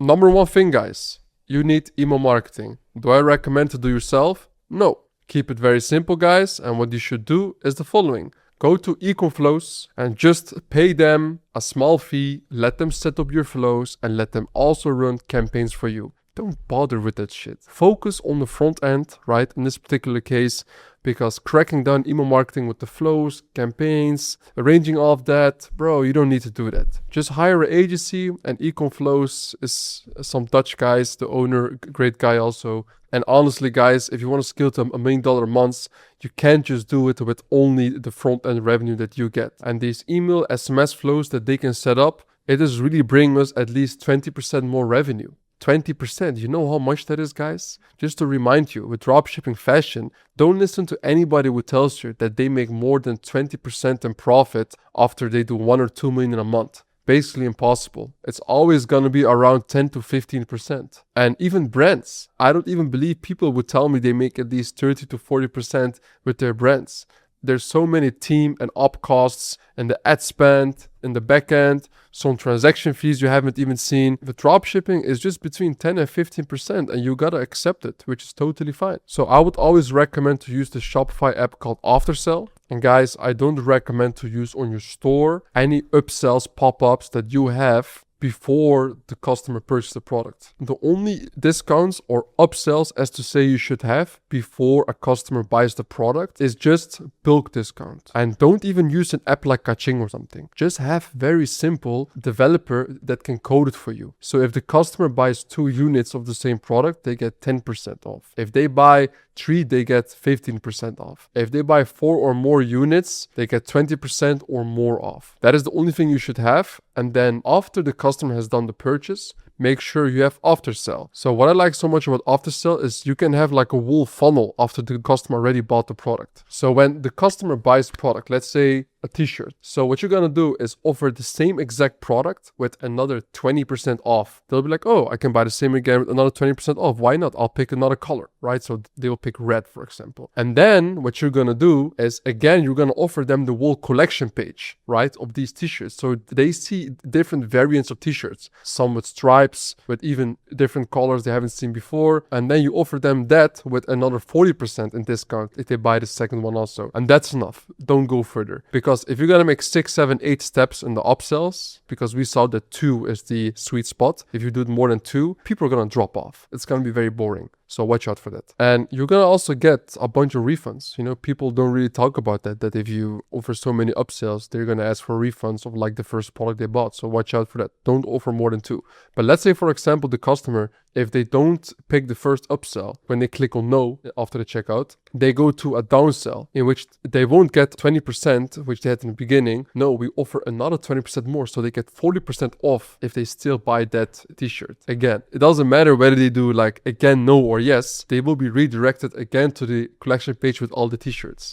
Number one thing, guys, you need email marketing. Do I recommend to do yourself? No. Keep it very simple, guys, and what you should do is the following. Go to Ecomflows and just pay them a small fee, let them set up your flows, and let them also run campaigns for you. Don't bother with that shit. Focus on the front end, right? In this particular case, because cracking down email marketing with the flows, campaigns, arranging all of that, bro, you don't need to do that. Just hire an agency, and Ecomflows is some Dutch guys, the owner, great guy also. And honestly, guys, if you want to scale to $1 million a month, you can't just do it with only the front end revenue that you get. And these email SMS flows that they can set up, it is really bringing us at least 20% more revenue. 20%. You know how much that is, guys? Just to remind you, with dropshipping fashion, don't listen to anybody who tells you that they make more than 20% in profit after they do 1 or 2 million a month. Basically impossible. It's always going to be around 10 to 15%. And even brands, I don't even believe people would tell me they make at least 30 to 40% with their brands. There's so many team and op costs and the ad spend in the backend, some transaction fees you haven't even seen. The dropshipping is just between 10 and 15% and you gotta accept it, which is totally fine. So I would always recommend to use the Shopify app called Aftersell. And guys, I don't recommend to use on your store any upsells, pop-ups that you have before the customer purchases the product. The only discounts or upsells, as to say, you should have before a customer buys the product is just bulk discount. And don't even use an app like Kaching or something. Just have very simple developer that can code it for you. So if the customer buys 2 units of the same product, they get 10% off. If they buy 3, they get 15% off. If they buy 4 or more units, they get 20% or more off. That is the only thing you should have. And then after the customer has done the purchase, make sure you have aftersell. So what I like so much about aftersell is you can have like a whole funnel after the customer already bought the product. So when the customer buys product, let's say a t-shirt. So what you're gonna do is offer the same exact product with another 20% off. They'll be like, oh, I can buy the same again with another 20% off. Why not? I'll pick another color, right? So they will pick red, for example. And then what you're gonna do is, again, you're gonna offer them the whole collection page, right, of these t-shirts. So they see different variants of t-shirts, some with stripes, with even different colors they haven't seen before. And then you offer them that with another 40% in discount if they buy the second one also. And that's enough. Don't go further. Because if you're gonna make 6, 7, 8 steps in the upsells, because we saw that 2 is the sweet spot. If you do more than 2, people are gonna drop off. It's gonna be very boring. So watch out for that. And you're gonna also get a bunch of refunds. You know, people don't really talk about that if you offer so many upsells, they're gonna ask for refunds of like the first product they bought. So watch out for that. Don't offer more than 2. But let's say, for example, the customer, if they don't pick the first upsell, when they click on no after the checkout, they go to a downsell in which they won't get 20%, which they had in the beginning. No, we offer another 20% more. So they get 40% off if they still buy that t-shirt. Again, it doesn't matter whether they do like again, no, or yes, they will be redirected again to the collection page with all the t-shirts.